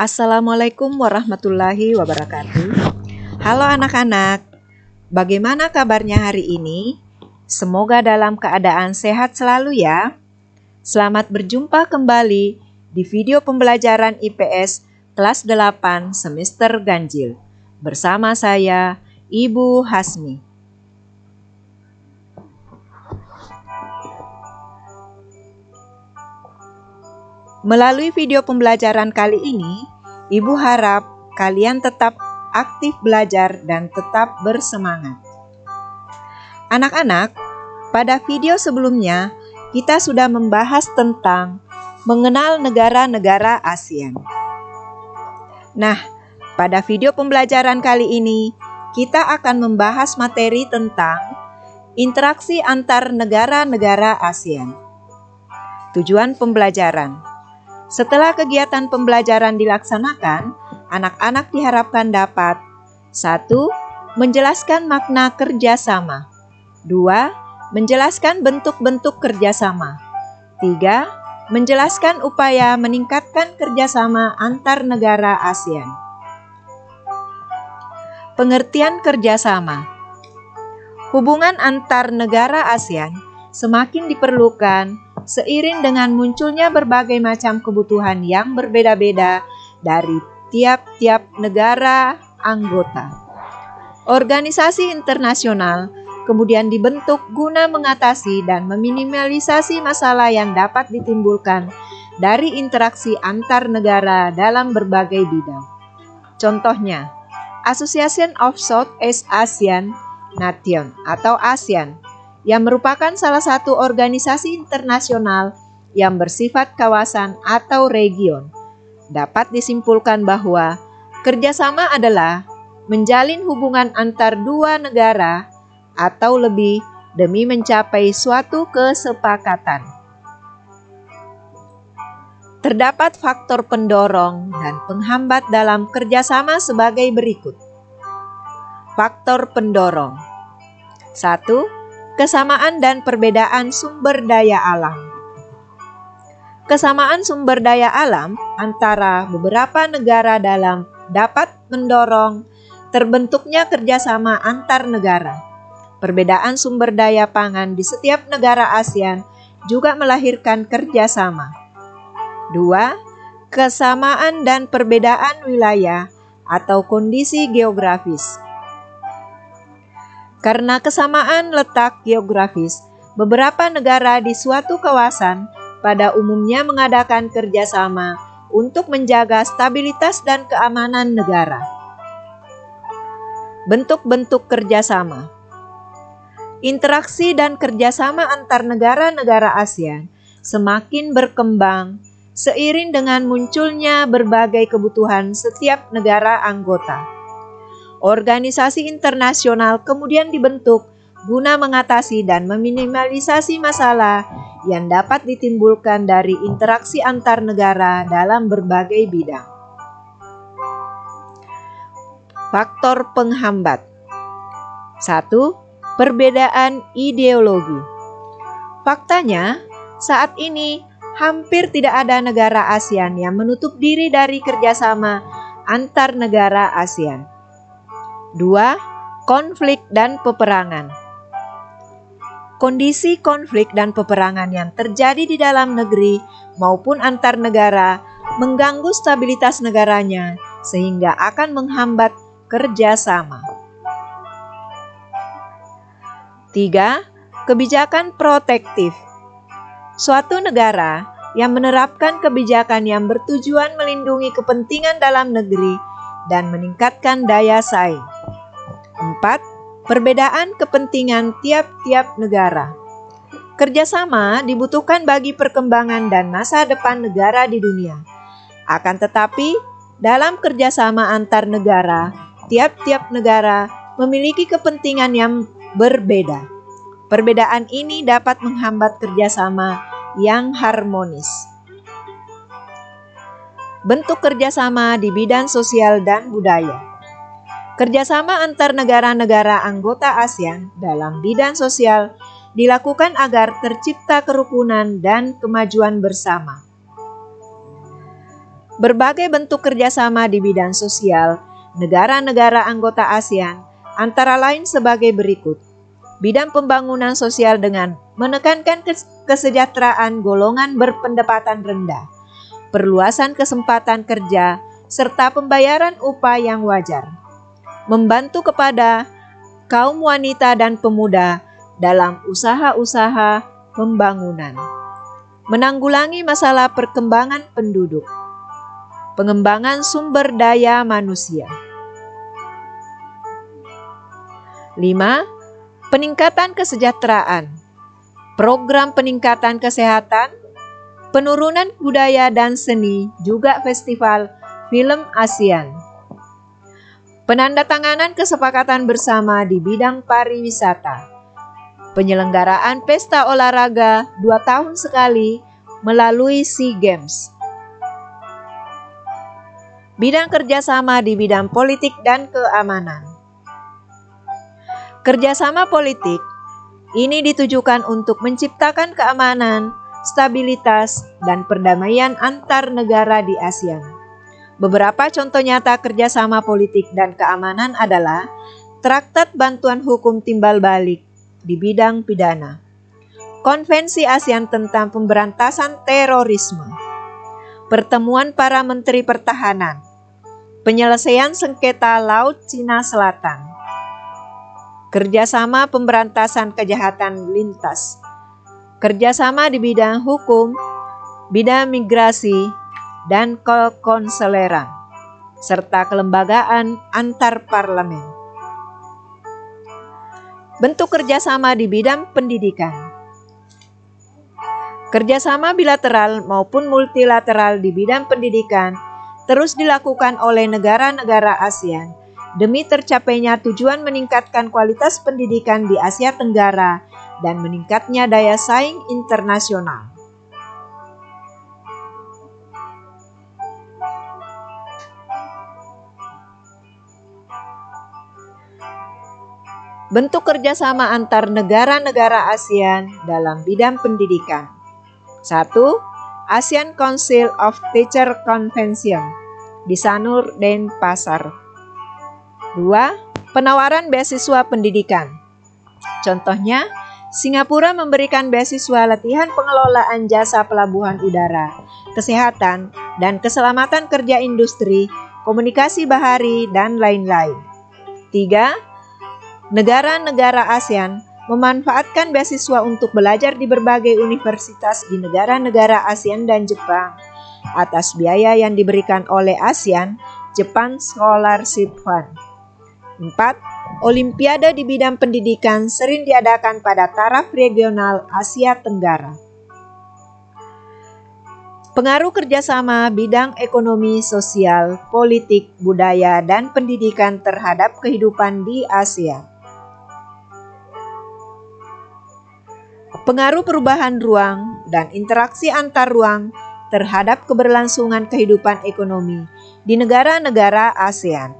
Assalamualaikum warahmatullahi wabarakatuh. Halo anak-anak, bagaimana kabarnya hari ini? Semoga dalam keadaan sehat selalu ya. Selamat berjumpa kembali di video pembelajaran IPS kelas 8 semester ganjil. Bersama saya, Ibu Hasmi. Melalui video pembelajaran kali ini, Ibu harap kalian tetap aktif belajar dan tetap bersemangat. Anak-anak, pada video sebelumnya kita sudah membahas tentang mengenal negara-negara ASEAN. Nah, pada video pembelajaran kali ini kita akan membahas materi tentang interaksi antar negara-negara ASEAN. Tujuan pembelajaran. Setelah kegiatan pembelajaran dilaksanakan, anak-anak diharapkan dapat 1. Menjelaskan makna kerjasama 2. Menjelaskan bentuk-bentuk kerjasama 3. Menjelaskan upaya meningkatkan kerjasama antar negara ASEAN. Pengertian kerjasama. Hubungan antar negara ASEAN semakin diperlukan seiring dengan munculnya berbagai macam kebutuhan yang berbeda-beda dari tiap-tiap negara anggota. Organisasi internasional kemudian dibentuk guna mengatasi dan meminimalisasi masalah yang dapat ditimbulkan dari interaksi antar negara dalam berbagai bidang. Contohnya, Association of Southeast Asian Nations atau ASEAN yang merupakan salah satu organisasi internasional yang bersifat kawasan atau region. Dapat disimpulkan bahwa kerjasama adalah menjalin hubungan antar dua negara atau lebih demi mencapai suatu kesepakatan. Terdapat faktor pendorong dan penghambat dalam kerjasama sebagai berikut. Faktor pendorong. 1. Kesamaan dan perbedaan sumber daya alam. Kesamaan sumber daya alam antara beberapa negara dapat mendorong terbentuknya kerjasama antar negara. Perbedaan sumber daya pangan di setiap negara ASEAN juga melahirkan kerjasama. 2. Kesamaan dan perbedaan wilayah atau kondisi geografis. Karena kesamaan letak geografis, beberapa negara di suatu kawasan pada umumnya mengadakan kerjasama untuk menjaga stabilitas dan keamanan negara. Bentuk-bentuk kerjasama. Interaksi dan kerjasama antar negara-negara ASEAN semakin berkembang seiring dengan munculnya berbagai kebutuhan setiap negara anggota. Organisasi internasional kemudian dibentuk guna mengatasi dan meminimalisasi masalah yang dapat ditimbulkan dari interaksi antar negara dalam berbagai bidang. Faktor penghambat. 1. Perbedaan ideologi. Faktanya, saat ini hampir tidak ada negara ASEAN yang menutup diri dari kerjasama antar negara ASEAN. 2. Konflik dan peperangan. Kondisi konflik dan peperangan yang terjadi di dalam negeri maupun antar negara mengganggu stabilitas negaranya sehingga akan menghambat kerjasama. 3. Kebijakan protektif. Suatu negara yang menerapkan kebijakan yang bertujuan melindungi kepentingan dalam negeri dan meningkatkan daya saing. 4. Perbedaan kepentingan tiap-tiap negara. Kerjasama dibutuhkan bagi perkembangan dan masa depan negara di dunia. Akan tetapi, dalam kerjasama antar negara, tiap-tiap negara memiliki kepentingan yang berbeda. Perbedaan ini dapat menghambat kerjasama yang harmonis. Bentuk kerjasama di bidang sosial dan budaya. Kerjasama antar negara-negara anggota ASEAN dalam bidang sosial dilakukan agar tercipta kerukunan dan kemajuan bersama. Berbagai bentuk kerjasama di bidang sosial negara-negara anggota ASEAN antara lain sebagai berikut. Bidang pembangunan sosial dengan menekankan kesejahteraan golongan berpendapatan rendah, perluasan kesempatan kerja, serta pembayaran upah yang wajar. Membantu kepada kaum wanita dan pemuda dalam usaha-usaha pembangunan. Menanggulangi masalah perkembangan penduduk. Pengembangan sumber daya manusia. 5. Peningkatan kesejahteraan. Program peningkatan kesehatan, penurunan budaya dan seni, juga festival film ASEAN. Penandatanganan kesepakatan bersama di bidang pariwisata. Penyelenggaraan pesta olahraga 2 tahun sekali melalui SEA Games. Bidang kerjasama di bidang politik dan keamanan. Kerjasama politik ini ditujukan untuk menciptakan keamanan, stabilitas, dan perdamaian antar negara di ASEAN. Beberapa contoh nyata kerjasama politik dan keamanan adalah Traktat Bantuan Hukum Timbal Balik di bidang pidana, Konvensi ASEAN tentang Pemberantasan Terorisme, Pertemuan para Menteri Pertahanan, Penyelesaian sengketa Laut Cina Selatan, Kerjasama Pemberantasan Kejahatan Lintas, kerjasama di bidang hukum, bidang migrasi, dan kekonsuleran, serta kelembagaan antar parlemen. Bentuk kerjasama di bidang pendidikan. Kerjasama bilateral maupun multilateral di bidang pendidikan terus dilakukan oleh negara-negara ASEAN demi tercapainya tujuan meningkatkan kualitas pendidikan di Asia Tenggara dan meningkatnya daya saing internasional. Bentuk kerjasama antar negara-negara ASEAN dalam bidang pendidikan. 1. ASEAN Council of Teachers Convention di Sanur, Denpasar. 2. Penawaran beasiswa pendidikan. Contohnya, Singapura memberikan beasiswa latihan pengelolaan jasa pelabuhan udara, kesehatan, dan keselamatan kerja industri, komunikasi bahari, dan lain-lain. 3. Negara-negara ASEAN memanfaatkan beasiswa untuk belajar di berbagai universitas di negara-negara ASEAN dan Jepang atas biaya yang diberikan oleh ASEAN Japan Scholarship Fund. 4. Olimpiade di bidang pendidikan sering diadakan pada taraf regional Asia Tenggara. Pengaruh kerjasama bidang ekonomi, sosial, politik, budaya, dan pendidikan terhadap kehidupan di ASEAN. Pengaruh perubahan ruang dan interaksi antar ruang terhadap keberlangsungan kehidupan ekonomi di negara-negara ASEAN.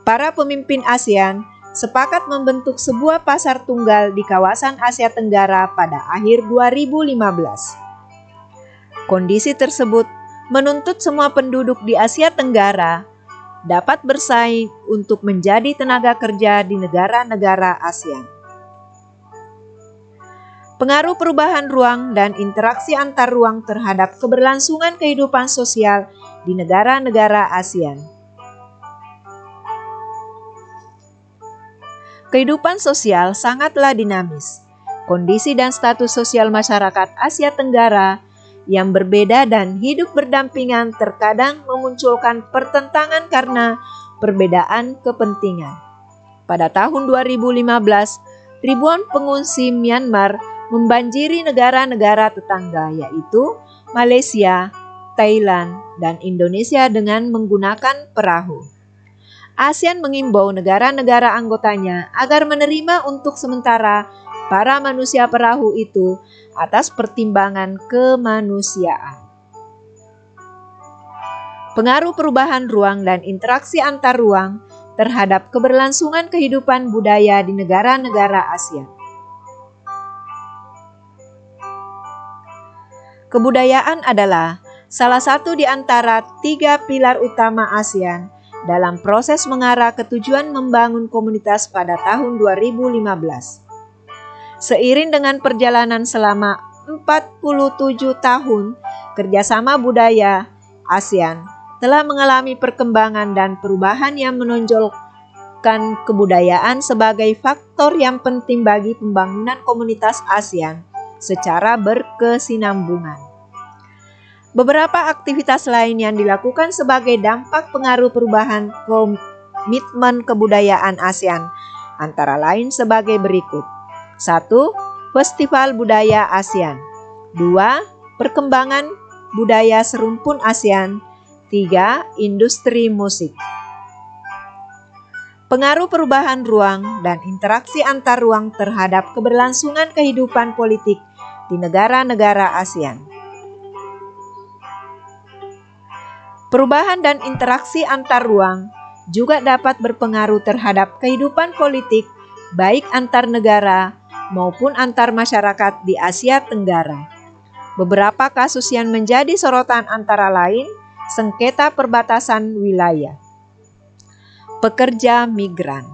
Para pemimpin ASEAN sepakat membentuk sebuah pasar tunggal di kawasan Asia Tenggara pada akhir 2015. Kondisi tersebut menuntut semua penduduk di Asia Tenggara dapat bersaing untuk menjadi tenaga kerja di negara-negara ASEAN. Pengaruh perubahan ruang dan interaksi antar ruang terhadap keberlangsungan kehidupan sosial di negara-negara ASEAN. Kehidupan sosial sangatlah dinamis. Kondisi dan status sosial masyarakat Asia Tenggara yang berbeda dan hidup berdampingan terkadang memunculkan pertentangan karena perbedaan kepentingan. Pada tahun 2015, ribuan pengungsi Myanmar membanjiri negara-negara tetangga yaitu Malaysia, Thailand, dan Indonesia dengan menggunakan perahu. ASEAN mengimbau negara-negara anggotanya agar menerima untuk sementara para manusia perahu itu atas pertimbangan kemanusiaan. Pengaruh perubahan ruang dan interaksi antar ruang terhadap keberlangsungan kehidupan budaya di negara-negara ASEAN. Kebudayaan adalah salah satu di antara 3 pilar utama ASEAN dalam proses mengarah ke tujuan membangun komunitas pada tahun 2015. Seiring dengan perjalanan selama 47 tahun, kerjasama budaya ASEAN telah mengalami perkembangan dan perubahan yang menonjolkan kebudayaan sebagai faktor yang penting bagi pembangunan komunitas ASEAN secara berkesinambungan. Beberapa aktivitas lain yang dilakukan sebagai dampak pengaruh perubahan komitmen kebudayaan ASEAN antara lain sebagai berikut. 1. Festival Budaya ASEAN. 2. Perkembangan budaya serumpun ASEAN. 3. Industri musik. Pengaruh perubahan ruang dan interaksi antar ruang terhadap keberlangsungan kehidupan politik di negara-negara ASEAN. Perubahan dan interaksi antar ruang juga dapat berpengaruh terhadap kehidupan politik baik antar negara maupun antar masyarakat di Asia Tenggara. Beberapa kasus yang menjadi sorotan antara lain sengketa perbatasan wilayah, pekerja migran.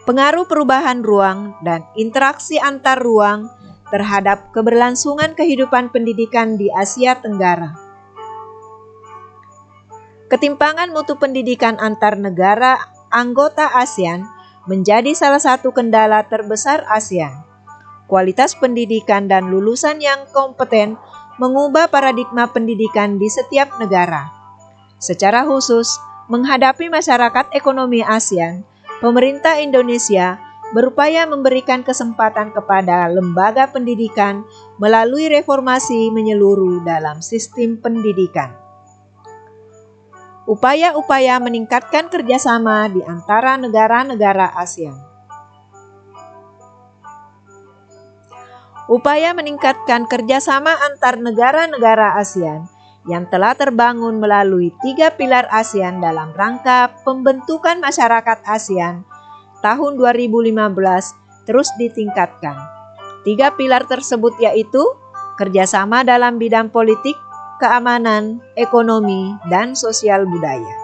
Pengaruh perubahan ruang dan interaksi antar ruang terhadap keberlangsungan kehidupan pendidikan di Asia Tenggara. Ketimpangan mutu pendidikan antar negara anggota ASEAN menjadi salah satu kendala terbesar ASEAN. Kualitas pendidikan dan lulusan yang kompeten mengubah paradigma pendidikan di setiap negara. Secara khusus, menghadapi masyarakat ekonomi ASEAN, pemerintah Indonesia berupaya memberikan kesempatan kepada lembaga pendidikan melalui reformasi menyeluruh dalam sistem pendidikan. Upaya-upaya meningkatkan kerjasama di antara negara-negara ASEAN. Upaya meningkatkan kerjasama antar negara-negara ASEAN yang telah terbangun melalui 3 pilar ASEAN dalam rangka pembentukan masyarakat ASEAN tahun 2015 terus ditingkatkan. 3 pilar tersebut yaitu kerjasama dalam bidang politik, keamanan, ekonomi, dan sosial budaya.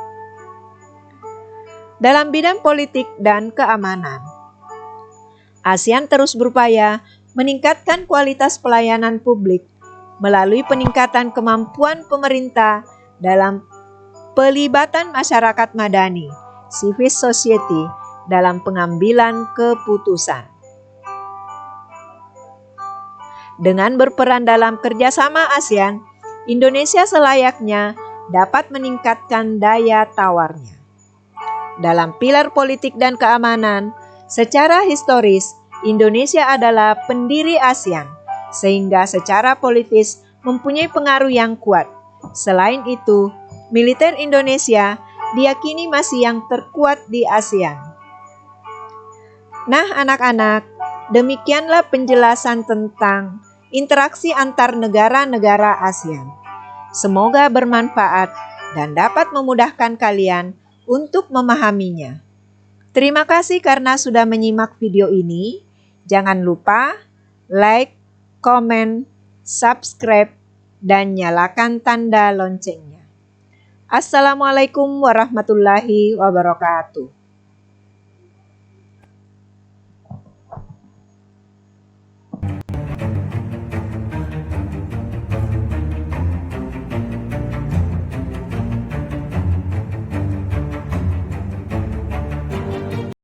Dalam bidang politik dan keamanan, ASEAN terus berupaya meningkatkan kualitas pelayanan publik melalui peningkatan kemampuan pemerintah dalam pelibatan masyarakat madani, civil society, dalam pengambilan keputusan. Dengan berperan dalam kerjasama ASEAN, Indonesia selayaknya dapat meningkatkan daya tawarnya. Dalam pilar politik dan keamanan, secara historis, Indonesia adalah pendiri ASEAN, sehingga secara politis mempunyai pengaruh yang kuat. Selain itu, militer Indonesia diyakini masih yang terkuat di ASEAN. Nah, anak-anak, demikianlah penjelasan tentang interaksi antar negara-negara ASEAN. Semoga bermanfaat dan dapat memudahkan kalian untuk memahaminya. Terima kasih karena sudah menyimak video ini. Jangan lupa like, komen, subscribe, dan nyalakan tanda loncengnya. Assalamualaikum warahmatullahi wabarakatuh.